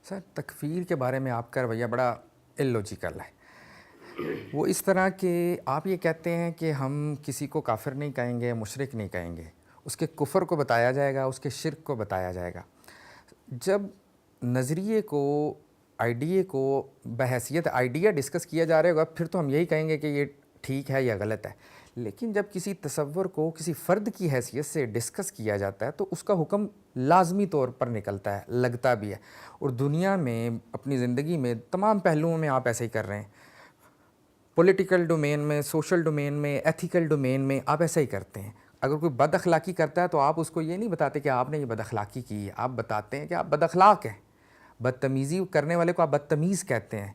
سر تکفیر کے بارے میں آپ کا رویہ بڑا الوجیکل ہے. وہ اس طرح کہ آپ یہ کہتے ہیں کہ ہم کسی کو کافر نہیں کہیں گے، مشرک نہیں کہیں گے، اس کے کفر کو بتایا جائے گا، اس کے شرک کو بتایا جائے گا. جب نظریے کو، آئیڈیے کو بحیثیت آئیڈیا ڈسکس کیا جا رہا ہوگا پھر تو ہم یہی کہیں گے کہ یہ ٹھیک ہے یا غلط ہے. لیکن جب کسی تصور کو کسی فرد کی حیثیت سے ڈسکس کیا جاتا ہے تو اس کا حکم لازمی طور پر نکلتا ہے، لگتا بھی ہے. اور دنیا میں، اپنی زندگی میں تمام پہلوؤں میں آپ ایسے ہی کر رہے ہیں. پولیٹیکل ڈومین میں، سوشل ڈومین میں، ایتھیکل ڈومین میں آپ ایسا ہی کرتے ہیں. اگر کوئی بد اخلاقی کرتا ہے تو آپ اس کو یہ نہیں بتاتے کہ آپ نے یہ بد اخلاقی کی ہے، آپ بتاتے ہیں کہ آپ بد اخلاق ہیں. بدتمیزی کرنے والے کو آپ بدتمیز کہتے ہیں،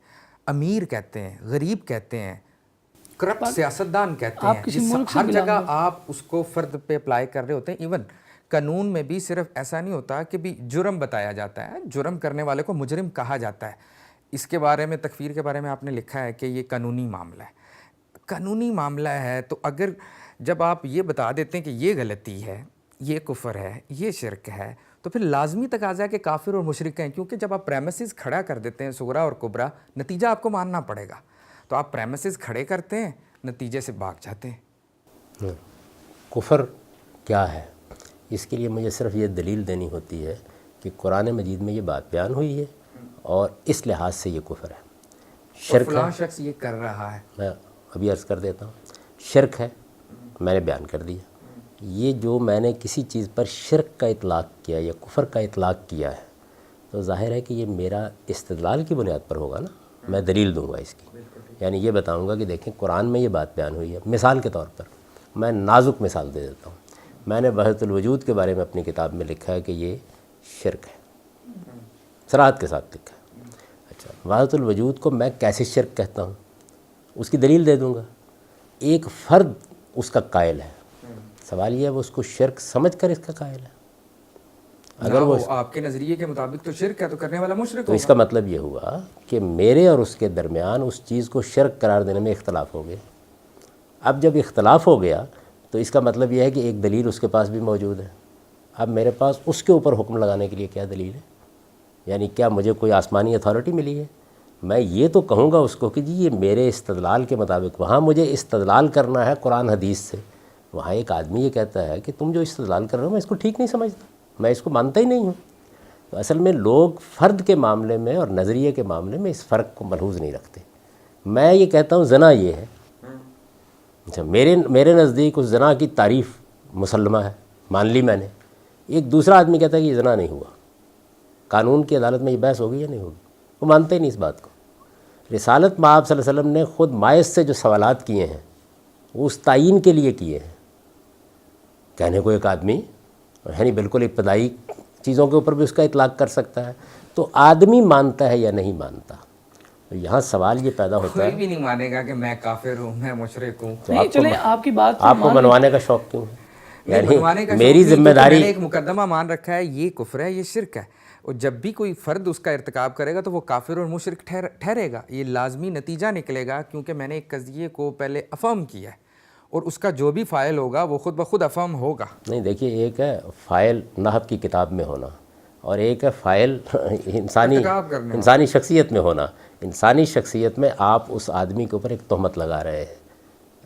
امیر کہتے ہیں، غریب کہتے ہیں، کرپٹ سیاستدان کہتے ہیں. کسی ملک سے ہر جگہ آپ اس کو فرد پہ اپلائی کر رہے ہوتے ہیں. ایون قانون میں بھی صرف ایسا نہیں ہوتا کہ بھی جرم بتایا جاتا ہے، جرم کرنے والے کو مجرم کہا جاتا ہے. اس کے بارے میں، تکفیر کے بارے میں آپ نے لکھا ہے کہ یہ قانونی معاملہ ہے. قانونی معاملہ ہے تو اگر جب آپ یہ بتا دیتے ہیں کہ یہ غلطی ہے، یہ کفر ہے، یہ شرک ہے، تو پھر لازمی تقاضا ہے کہ کافر اور مشرک ہیں. کیونکہ جب آپ پریمیسز کھڑا کر دیتے ہیں صغرا اور کبرا، نتیجہ آپ کو ماننا پڑے گا. تو آپ پریمیسز کھڑے کرتے ہیں، نتیجے سے بھاگ جاتے ہیں. کفر کیا ہے؟ اس کے لیے مجھے صرف یہ دلیل دینی ہوتی ہے کہ قرآن مجید میں یہ بات بیان ہوئی ہے اور اس لحاظ سے یہ کفر ہے. شرک فلاں شخص یہ کر رہا ہے. میں ابھی عرض کر دیتا ہوں. شرک ہے، میں نے بیان کر دیا. یہ جو میں نے کسی چیز پر شرک کا اطلاق کیا یا کفر کا اطلاق کیا ہے تو ظاہر ہے کہ یہ میرا استدلال کی بنیاد پر ہوگا نا. میں دلیل دوں گا اس کی، یعنی یہ بتاؤں گا کہ دیکھیں قرآن میں یہ بات بیان ہوئی ہے. مثال کے طور پر میں نازک مثال دے دیتا ہوں. میں نے وحدت الوجود کے بارے میں اپنی کتاب میں لکھا ہے کہ یہ شرک ہے، صراحت کے ساتھ لکھا ہے. اچھا، وحدت الوجود کو میں کیسے شرک کہتا ہوں اس کی دلیل دے دوں گا. ایک فرد اس کا قائل ہے، سوال یہ ہے وہ اس کو شرک سمجھ کر اس کا قائل ہے. اگر وہ آپ کے نظریے کے مطابق تو شرک ہے تو کرنے والا مشرک تو ہوگا. اس کا مطلب یہ ہوا کہ میرے اور اس کے درمیان اس چیز کو شرک قرار دینے میں اختلاف ہو گیا. اب جب اختلاف ہو گیا تو اس کا مطلب یہ ہے کہ ایک دلیل اس کے پاس بھی موجود ہے. اب میرے پاس اس کے اوپر حکم لگانے کے لیے کیا دلیل ہے؟ یعنی کیا مجھے کوئی آسمانی اتھارٹی ملی ہے؟ میں یہ تو کہوں گا اس کو کہ جی یہ میرے استدلال کے مطابق، وہاں مجھے استدلال کرنا ہے قرآن حدیث سے. وہاں ایک آدمی یہ کہتا ہے کہ تم جو استدلال کر رہے ہو میں اس کو ٹھیک نہیں سمجھتا، میں اس کو مانتا ہی نہیں ہوں. تو اصل میں لوگ فرد کے معاملے میں اور نظریے کے معاملے میں اس فرق کو ملحوظ نہیں رکھتے. میں یہ کہتا ہوں زنا یہ ہے. اچھا، میرے نزدیک اس زنا کی تعریف مسلمہ ہے، مان لی میں نے. ایک دوسرا آدمی کہتا ہے کہ یہ زنا نہیں ہوا. قانون کی عدالت میں یہ بحث ہوگی یا نہیں ہوگی؟ وہ مانتے ہی نہیں اس بات کو. رسالت مآب صلی اللہ علیہ وسلم نے خود ماعز سے جو سوالات کیے ہیں وہ اس تعین کے لیے کیے ہیں. کہنے کو ایک آدمی یعنی بالکل ابتدائی چیزوں کے اوپر بھی اس کا اطلاق کر سکتا ہے. تو آدمی مانتا ہے یا نہیں مانتا؟ یہاں سوال یہ پیدا ہوتا ہے. کوئی بھی نہیں مانے گا کہ میں کافر ہوں، میں مشرک ہوں. نہیں چلیں آپ کی بات آپ کو منوانے کا شوق کیوں ہے؟ منوانے کا میری ذمہ داری، میں نے ایک مقدمہ مان رکھا ہے، یہ کفر ہے، یہ شرک ہے. اور جب بھی کوئی فرد اس کا ارتکاب کرے گا تو وہ کافر اور مشرک ٹھہرے گا. یہ لازمی نتیجہ نکلے گا کیونکہ میں نے ایک قضیے کو پہلے افرم کیا ہے اور اس کا جو بھی فائل ہوگا وہ خود بخود افرم ہوگا. نہیں دیکھیے، ایک ہے فائل نحو کی کتاب میں ہونا اور ایک ہے فائل انسانی شخصیت میں ہونا. انسانی شخصیت میں آپ اس آدمی کے اوپر ایک تہمت لگا رہے ہیں،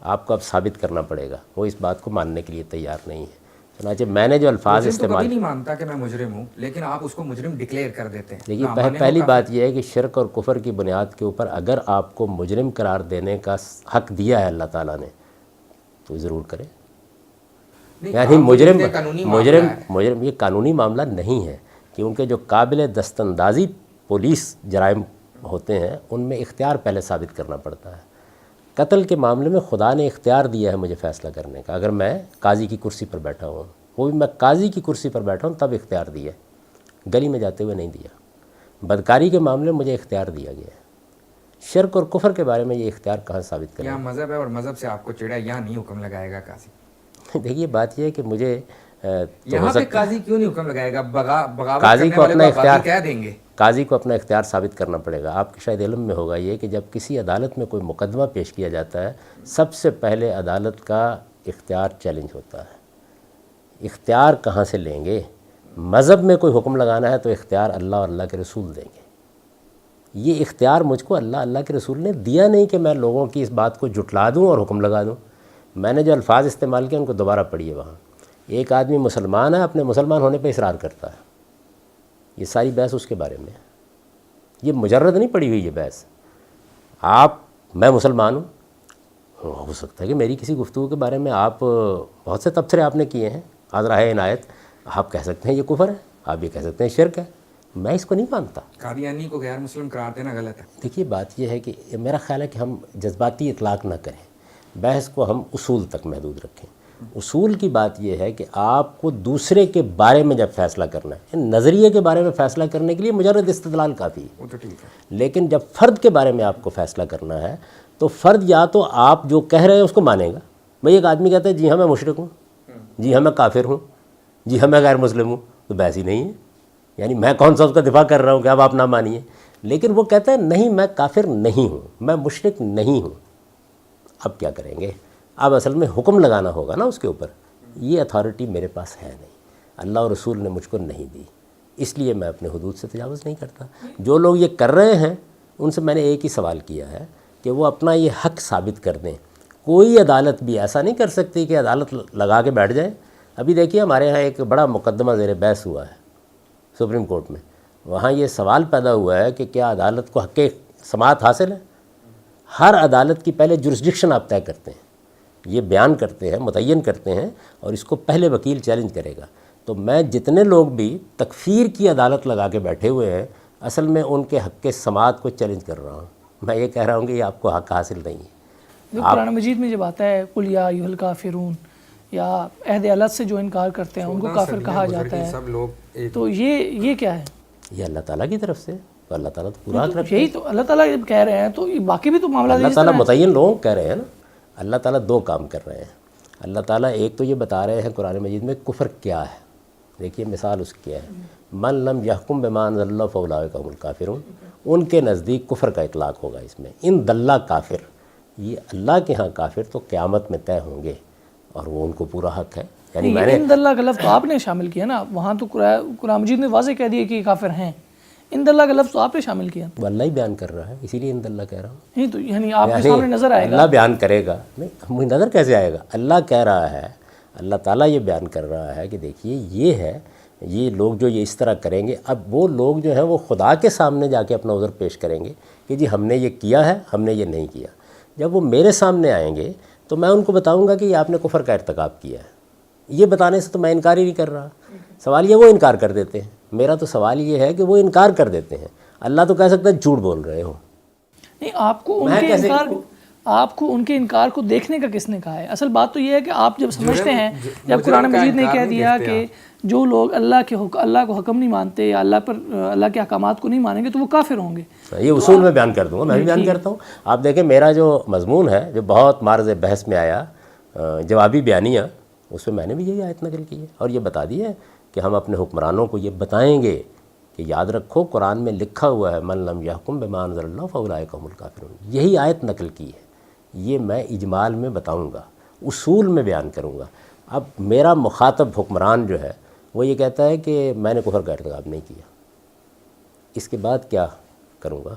آپ کو اب ثابت کرنا پڑے گا. وہ اس بات کو ماننے کے لیے تیار نہیں ہے. چنانچہ میں نے جو الفاظ استعمال، نہیں مانتا کہ میں مجرم ہوں لیکن آپ اس کو مجرم ڈکلیئر کر دیتے ہیں. دیکھیے پہلی بات یہ ہے کہ شرک اور کفر کی بنیاد کے اوپر اگر آپ کو مجرم قرار دینے کا حق دیا ہے اللہ تعالیٰ نے تو ضرور کرے. یعنی مجرم یہ قانونی معاملہ نہیں ہے، کیونکہ جو قابل دستاندازی پولیس جرائم ہوتے ہیں ان میں اختیار پہلے ثابت کرنا پڑتا ہے. قتل کے معاملے میں خدا نے اختیار دیا ہے مجھے فیصلہ کرنے کا. اگر میں قاضی کی کرسی پر بیٹھا ہوں، وہ بھی میں قاضی کی کرسی پر بیٹھا ہوں تب اختیار دیا ہے، گلی میں جاتے ہوئے نہیں دیا. بدکاری کے معاملے میں مجھے اختیار دیا گیا ہے. شرک اور کفر کے بارے میں یہ اختیار کہاں ثابت کریں؟ یہاں مذہب ہے اور مذہب سے آپ کو چڑھا، یہاں نہیں حکم لگائے گا قاضی. دیکھیے بات یہ ہے کہ مجھے یہاں پہ قاضی کیوں نہیں حکم لگائے گا؟ بغاوت قاضی کرنے کو والے اپنا اختیار کہہ دیں گے. قاضی کو اپنا اختیار ثابت کرنا پڑے گا. آپ کے شاید علم میں ہوگا یہ کہ جب کسی عدالت میں کوئی مقدمہ پیش کیا جاتا ہے سب سے پہلے عدالت کا اختیار چیلنج ہوتا ہے. اختیار کہاں سے لیں گے؟ مذہب میں کوئی حکم لگانا ہے تو اختیار اللہ اور اللہ کے رسول دیں گے. یہ اختیار مجھ کو اللہ کے رسول نے دیا نہیں کہ میں لوگوں کی اس بات کو جھٹلا دوں اور حکم لگا دوں. میں نے جو الفاظ استعمال کیے ان کو دوبارہ پڑھیے وہاں. ایک آدمی مسلمان ہے، اپنے مسلمان ہونے پہ اصرار کرتا ہے. یہ ساری بحث اس کے بارے میں ہے. یہ مجرد نہیں پڑھی ہوئی یہ بحث. میں مسلمان ہوں، ہو سکتا ہے کہ میری کسی گفتگو کے بارے میں آپ بہت سے تبصرے آپ نے کیے ہیں، حاضرہ ہے عنایت، آپ کہہ سکتے ہیں یہ کفر ہے، آپ یہ کہہ سکتے ہیں شرک ہے. میں اس کو نہیں مانتا. قادیانی کو غیر مسلم قرار دینا غلط ہے. دیکھیے بات یہ ہے کہ میرا خیال ہے کہ ہم جذباتی اطلاق نہ کریں، بحث کو ہم اصول تک محدود رکھیں. اصول کی بات یہ ہے کہ آپ کو دوسرے کے بارے میں جب فیصلہ کرنا ہے، نظریے کے بارے میں فیصلہ کرنے کے لیے مجرد استدلال کافی ہے. وہ تو ٹھیک ہے. لیکن جب فرد کے بارے میں آپ کو فیصلہ کرنا ہے تو فرد یا تو آپ جو کہہ رہے ہیں اس کو مانے گا. بھئی ایک آدمی کہتا ہے جی ہاں میں مشرک ہوں، جی ہاں میں کافر ہوں، جی ہاں میں غیر مسلم ہوں، تو بحث ہی نہیں ہے. یعنی میں کون سا اس کا دفاع کر رہا ہوں کہ اب آپ نہ مانیے. لیکن وہ کہتا ہے نہیں میں کافر نہیں ہوں، میں مشرک نہیں ہوں. اب کیا کریں گے؟ اب اصل میں حکم لگانا ہوگا نا اس کے اوپر. یہ اتھارٹی میرے پاس ہے نہیں، اللہ اور رسول نے مجھ کو نہیں دی، اس لیے میں اپنے حدود سے تجاوز نہیں کرتا. جو لوگ یہ کر رہے ہیں ان سے میں نے ایک ہی سوال کیا ہے کہ وہ اپنا یہ حق ثابت کر دیں. کوئی عدالت بھی ایسا نہیں کر سکتی کہ عدالت لگا کے بیٹھ جائے. ابھی دیکھیے ہمارے ہاں ایک بڑا مقدمہ زیر بحث ہوا ہے سپریم کورٹ میں. وہاں یہ سوال پیدا ہوا ہے کہ کیا عدالت کو حق سماعت حاصل ہے؟ ہر عدالت کی پہلے جورسڈکشن آپ طے کرتے ہیں، یہ بیان کرتے ہیں، متعین کرتے ہیں، اور اس کو پہلے وکیل چیلنج کرے گا. تو میں جتنے لوگ بھی تکفیر کی عدالت لگا کے بیٹھے ہوئے ہیں اصل میں ان کے حق سماعت کو چیلنج کر رہا ہوں. میں یہ کہہ رہا ہوں کہ یہ آپ کو حق حاصل نہیں ہے. قرآن مجید میں جب آتا ہے قل یا ایھا الکافرون، یا عہد الہد سے جو انکار کرتے ہیں ان کو کافر کہا جاتا ہے، سب لوگ تو یہ کیا ہے؟ یہ اللہ تعالیٰ کی طرف سے، تو اللہ تعالیٰ تو پورا حق رکھتے ہیں. یہی تو اللہ تعالیٰ جب کہہ رہے ہیں تو یہ باقی بھی تو معاملہ اللہ تعالیٰ متعین لوگوں کہہ رہے ہیں نا. اللہ تعالیٰ دو کام کر رہے ہیں. اللہ تعالیٰ ایک تو یہ بتا رہے ہیں قرآن مجید میں کفر کیا ہے. دیکھیے مثال اس کی کیا ہے، من لم یحکم بما انزل اللہ فاولئک هم الکافرون. ان کے نزدیک کفر کا اطلاق ہوگا اس میں. ان دلہ کافر، یہ اللہ کے ہاں کافر تو قیامت میں طے ہوں گے اور وہ ان کو پورا حق ہے. یعنی میں نے ان اللہ کا لفظ تو آپ نے شامل کیا نا، وہاں تو قرآن مجید نے واضح کہہ دیا کہ یہ کافر ہیں. ان اللہ کا لفظ تو آپ نے شامل کیا. وہ اللہ ہی بیان کر رہا ہے، اسی لیے ان اللہ کہہ رہا ہوں. نہیں تو یعنی آپ کے سامنے نظر آئے گا، اللہ بیان کرے گا. نہیں مجھے نظر کیسے آئے گا؟ اللہ کہہ رہا ہے، اللہ تعالیٰ یہ بیان کر رہا ہے کہ دیکھیے یہ ہے، یہ لوگ جو یہ اس طرح کریں گے، اب وہ لوگ جو ہیں وہ خدا کے سامنے جا کے اپنا عذر پیش کریں گے کہ جی ہم نے یہ کیا ہے، ہم نے یہ نہیں کیا. جب وہ میرے سامنے آئیں گے تو میں ان کو بتاؤں گا کہ یہ آپ نے کفر کا ارتکاب کیا ہے. یہ بتانے سے تو میں انکار ہی نہیں کر رہا. سوال یہ وہ انکار کر دیتے ہیں. میرا تو سوال یہ ہے کہ وہ انکار کر دیتے ہیں. اللہ تو کہہ سکتا ہے جھوٹ بول رہے ہو. نہیں آپ کو ان کے انکار کو دیکھنے کا کس نے کہا ہے؟ اصل بات تو یہ ہے کہ آپ جب سمجھتے ہیں، جب قرآن مجید نے کہہ دیا کہ جو لوگ اللہ کو حکم نہیں مانتے یا اللہ کے احکامات کو نہیں مانیں گے تو وہ کافر ہوں گے. یہ اصول میں بیان کر دوں گا، میں بھی بیان کرتا ہوں. آپ دیکھیں میرا جو مضمون ہے جو بہت معرض بحث میں آیا، جوابی بیانیہ، اس میں نے بھی یہی آیت نقل کی ہے اور یہ بتا دی ہے کہ ہم اپنے حکمرانوں کو یہ بتائیں گے کہ یاد رکھو قرآن میں لکھا ہوا ہے من لم یحکم بما انزل اللہ فاولئک هم الکافرون. یہی آیت نقل کی ہے. یہ میں اجمال میں بتاؤں گا، اصول میں بیان کروں گا. اب میرا مخاطب حکمران جو ہے وہ یہ کہتا ہے کہ میں نے کفر کا ارتکاب نہیں کیا. اس کے بعد کیا کروں گا؟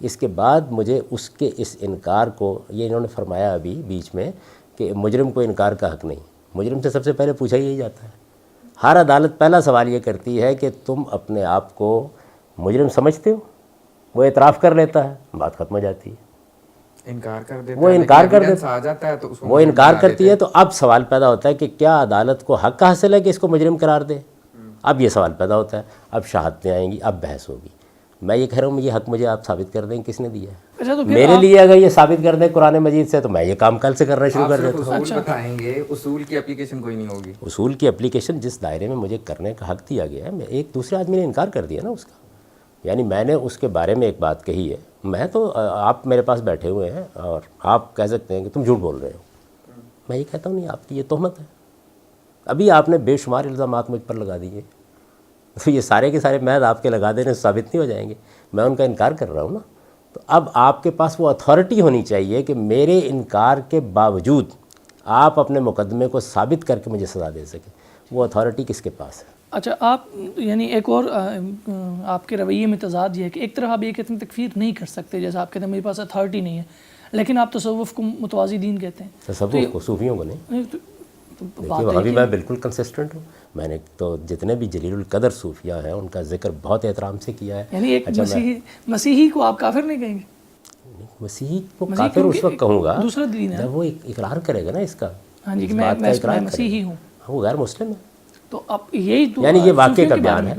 اس کے بعد مجھے اس کے اس انکار کو، یہ انہوں نے فرمایا ابھی بیچ میں کہ مجرم کو انکار کا حق نہیں. مجرم سے سب سے پہلے پوچھا یہی جاتا ہے. ہر عدالت پہلا سوال یہ کرتی ہے کہ تم اپنے آپ کو مجرم سمجھتے ہو؟ وہ اعتراف کر لیتا ہے، بات ختم ہو جاتی ہے. انکار کر دیتا ہے، وہ انکار کر دیتا آ جاتا ہے تو اس کو وہ انکار کرتی ہے. تو اب سوال پیدا ہوتا ہے کہ کیا عدالت کو حق حاصل ہے کہ اس کو مجرم قرار دے؟ اب یہ سوال پیدا ہوتا ہے. اب شہادتیں آئیں گی، اب بحث ہوگی. میں یہ کہہ رہا ہوں یہ حق مجھے آپ ثابت کر دیں کس نے دیا ہے. اچھا تو میرے لیے اگر یہ ثابت کر دیں قرآن مجید سے تو میں یہ کام کل سے کرنا شروع کر دیتا ہوں. اصول بتائیں گے، اصول کی اپلیکیشن کوئی نہیں ہوگی. اصول کی اپلیکیشن جس دائرے میں مجھے کرنے کا حق دیا گیا ہے، میں ایک دوسرے آدمی نے انکار کر دیا نا اس کا. یعنی میں نے اس کے بارے میں ایک بات کہی ہے، میں تو آپ میرے پاس بیٹھے ہوئے ہیں اور آپ کہہ سکتے ہیں کہ تم جھوٹ بول رہے ہو. میں یہ کہتا ہوں نہیں، آپ کی یہ تہمت ہے. ابھی آپ نے بے شمار الزامات مجھ پر لگا دیے، تو یہ سارے کے سارے محض آپ کے لگا دینے سے ثابت نہیں ہو جائیں گے. میں ان کا انکار کر رہا ہوں نا. تو اب آپ کے پاس وہ اتھارٹی ہونی چاہیے کہ میرے انکار کے باوجود آپ اپنے مقدمے کو ثابت کر کے مجھے سزا دے سکیں. وہ اتھارٹی کس کے پاس ہے؟ اچھا آپ یعنی ایک اور آپ کے رویے میں تضاد یہ ہے کہ ایک طرف آپ یہ کہتے ہیں تکفیر نہیں کر سکتے، جیسا آپ کہتے ہیں میرے پاس اتھارٹی نہیں ہے، لیکن آپ تصوف کو متوازی دین کہتے ہیں. تصوف کو، صوفیوں کو نہیں. دیکھیے وہاں بھی میں بالکل کنسسٹنٹ ہوں. میں نے تو جتنے بھی جلیل القدر صوفیہ ہیں ان کا ذکر بہت احترام سے کیا ہے. یعنی ایک مسیحی کو آپ کافر نہیں کہیں گے؟ مسیحی کو کافر اس وقت کہوں گا دوسرا دین ہے جب وہ اقرار کرے گا نا اس کا. ہاں جی کہ میں مسیحی ہوں، وہ غیر مسلم ہے. تو اب یہی یعنی یہ واقعے کا بیان ہے،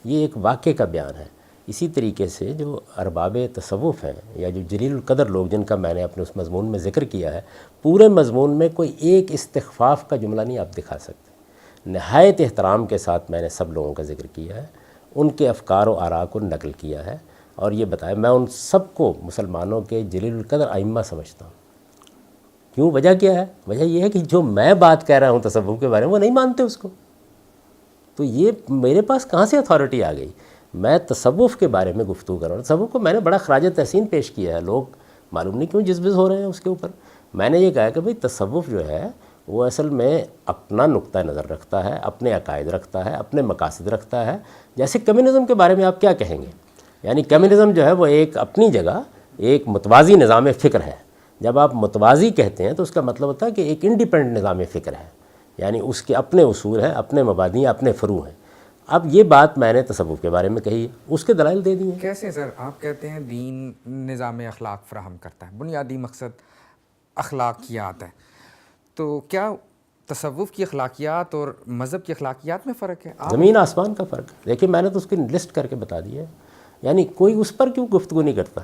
یہ ایک واقعے کا بیان ہے. اسی طریقے سے جو ارباب تصوف ہیں یا جو جلیل القدر لوگ جن کا میں نے اپنے اس مضمون میں ذکر کیا ہے، پورے مضمون میں کوئی ایک استخفاف کا جملہ نہیں آپ دکھا سکتے. نہایت احترام کے ساتھ میں نے سب لوگوں کا ذکر کیا ہے، ان کے افکار و آراء کو نقل کیا ہے اور یہ بتایا. میں ان سب کو مسلمانوں کے جلیل القدر ائمہ سمجھتا ہوں. کیوں؟ وجہ کیا ہے؟ وجہ یہ ہے کہ جو میں بات کہہ رہا ہوں تصوف کے بارے میں وہ نہیں مانتے اس کو. تو یہ میرے پاس کہاں سے اتھارٹی آ گئی؟ میں تصوف کے بارے میں گفتگو کر رہا ہوں. تصوف کو میں نے بڑا خراج تحسین پیش کیا ہے. لوگ معلوم نہیں کیوں جذبز ہو رہے ہیں اس کے اوپر. میں نے یہ کہا کہ بھئی تصوف جو ہے وہ اصل میں اپنا نقطہ نظر رکھتا ہے، اپنے عقائد رکھتا ہے، اپنے مقاصد رکھتا ہے. جیسے کمیونزم کے بارے میں آپ کیا کہیں گے؟ یعنی کمیونزم جو ہے وہ ایک اپنی جگہ ایک متوازی نظام فکر ہے. جب آپ متوازی کہتے ہیں تو اس کا مطلب ہوتا ہے کہ ایک انڈیپینڈنٹ نظام فکر ہے، یعنی اس کے اپنے اصول ہیں، اپنے مبادی، اپنے فروع ہیں. اب یہ بات میں نے تصوف کے بارے میں کہی ہے، اس کے دلائل دے دیے. کیسے سر آپ کہتے ہیں دین نظام اخلاق فراہم کرتا ہے، بنیادی مقصد اخلاقیات ہے، تو کیا تصوف کی اخلاقیات اور مذہب کی اخلاقیات میں فرق ہے؟ زمین آسمان کا فرق ہے. دیکھیے میں نے تو اس کی لسٹ کر کے بتا دی ہے. یعنی کوئی اس پر کیوں گفتگو نہیں کرتا؟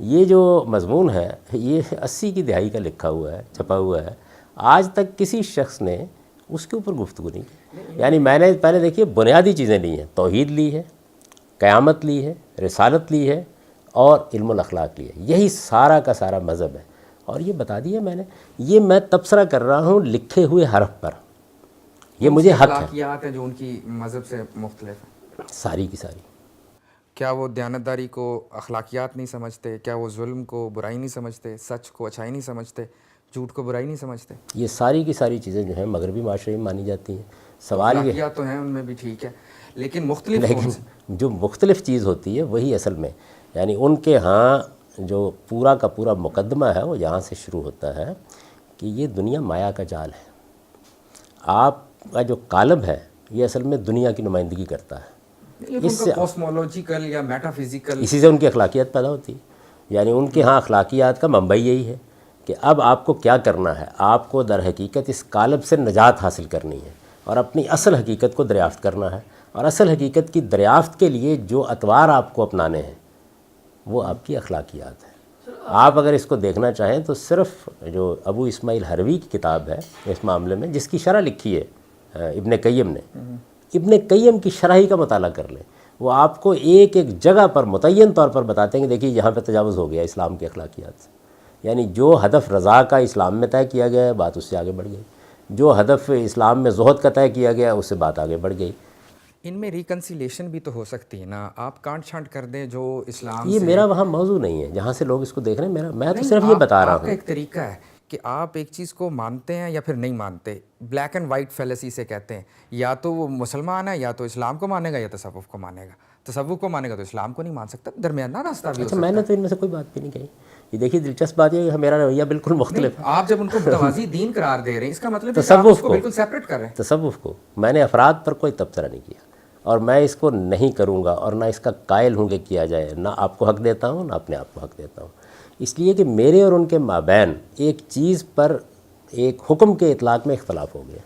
یہ جو مضمون ہے یہ 80 کی دہائی کا لکھا ہوا ہے، چھپا ہوا ہے. آج تک کسی شخص نے اس کے اوپر گفتگو نہیں کی. یعنی میں نے پہلے دیکھیے بنیادی چیزیں لی ہیں، توحید لی ہے، قیامت لی ہے، رسالت لی ہے اور علم الاخلاق لی ہے. یہی سارا کا سارا مذہب ہے اور یہ بتا دیا میں نے. یہ میں تبصرہ کر رہا ہوں لکھے ہوئے حرف پر. یہ مجھے حق ہے. اخلاقیات ہیں جو ان کی مذہب سے مختلف ہیں ساری کی ساری. کیا وہ دیانتداری کو اخلاقیات نہیں سمجھتے؟ کیا وہ ظلم کو برائی نہیں سمجھتے؟ سچ کو اچھائی نہیں سمجھتے؟ جھوٹ کو برائی نہیں سمجھتے؟ یہ ساری کی ساری چیزیں جو ہیں مغربی معاشرے میں مانی جاتی ہیں. سوال یہ اخلاقیات تو ہیں ان میں بھی، ٹھیک ہے، لیکن مختلف کون سے؟ جو مختلف چیز ہوتی ہے وہی اصل میں، یعنی ان کے ہاں جو پورا کا پورا مقدمہ ہے وہ یہاں سے شروع ہوتا ہے کہ یہ دنیا مایا کا جال ہے. آپ کا جو قالب ہے یہ اصل میں دنیا کی نمائندگی کرتا ہے. اس سے کوسمولوجیکل یا میٹا فزیکل، اسی سے ان کی اخلاقیات پیدا ہوتی ہے. یعنی ان کے ہاں اخلاقیات کا منبع یہی ہے کہ اب آپ کو کیا کرنا ہے. آپ کو در حقیقت اس قالب سے نجات حاصل کرنی ہے اور اپنی اصل حقیقت کو دریافت کرنا ہے. اور اصل حقیقت کی دریافت کے لیے جو اطوار آپ کو اپنانے ہیں وہ آپ کی اخلاقیات ہیں. آپ اگر اس کو دیکھنا چاہیں تو صرف جو ابو اسماعیل حروی کی کتاب ہے اس معاملے میں، جس کی شرح لکھی ہے ابن قیم نے، ابن قیم کی شرح کا مطالعہ کر لیں. وہ آپ کو ایک ایک جگہ پر متعین طور پر بتاتے ہیں کہ دیکھیے یہاں پہ تجاوز ہو گیا اسلام کی اخلاقیات سے. یعنی جو ہدف رضا کا اسلام میں طے کیا گیا ہے بات اس سے آگے بڑھ گئی، جو ہدف اسلام میں زہد کا طے کیا گیا اس سے بات آگے بڑھ گئی. ان میں ریکنسیلیشن بھی تو ہو سکتی ہے نا. آپ کانٹ چھانٹ کر دیں جو اسلام یہ میرا وہاں موضوع نہیں ہے جہاں سے لوگ اس کو دیکھ رہے ہیں. میں تو صرف یہ بتا رہا آپ کا ہوں. ایک طریقہ ہے کہ آپ ایک چیز کو مانتے ہیں یا پھر نہیں مانتے. بلیک اینڈ وائٹ فیلسی سے کہتے ہیں، یا تو وہ مسلمان ہے یا تو اسلام کو مانے گا یا تصوف کو مانے گا. تصوف کو مانے گا تو اسلام کو نہیں مان سکتا. درمیانہ راستہ بھی ہو سکتا ہے. میں نے تو ان میں سے کوئی بات بھی نہیں کہی. یہ دیکھیے دلچسپ بات یہ ہے میرا رویہ بالکل مختلف ہے. آپ جب ان کو متوازی دین قرار دے رہے ہیں اس کا مطلب ہے کہ آپ اس کو بالکل سیپریٹ کر رہے ہیں. تصوف کو میں نے افراد پر کوئی تبصرہ نہیں کیا اور میں اس کو نہیں کروں گا اور نہ اس کا قائل ہوں کہ کیا جائے. نہ آپ کو حق دیتا ہوں نہ اپنے آپ کو حق دیتا ہوں. اس لیے کہ میرے اور ان کے مابین ایک چیز پر ایک حکم کے اطلاق میں اختلاف ہو گیا.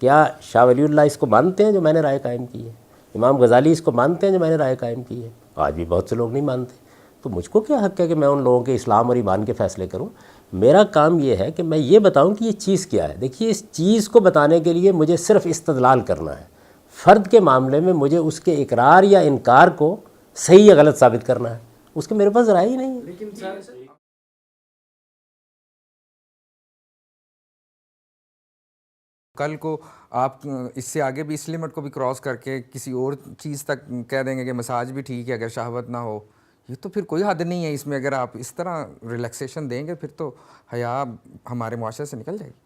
کیا شاہ ولی اللہ اس کو مانتے ہیں جو میں نے رائے قائم کی ہے؟ امام غزالی اس کو مانتے ہیں جو میں نے رائے قائم کی ہے؟ آج بھی بہت سے لوگ نہیں مانتے. تو مجھ کو کیا حق ہے کہ میں ان لوگوں کے اسلام اور ایمان کے فیصلے کروں؟ میرا کام یہ ہے کہ میں یہ بتاؤں کہ یہ چیز کیا ہے. دیکھیے اس چیز کو بتانے کے لیے مجھے صرف استدلال کرنا ہے. فرد کے معاملے میں مجھے اس کے اقرار یا انکار کو صحیح یا غلط ثابت کرنا ہے. اس کے میرے پاس رائے ہی نہیں ہے. لیکن کل کو آپ اس سے آگے بھی اس لمٹ کو بھی کراس کر کے کسی اور چیز تک کہہ دیں گے کہ مساج بھی ٹھیک ہے اگر شہوت نہ ہو. یہ تو پھر کوئی حد نہیں ہے اس میں. اگر آپ اس طرح ریلیکسیشن دیں گے پھر تو حیا ہمارے معاشرے سے نکل جائے گی.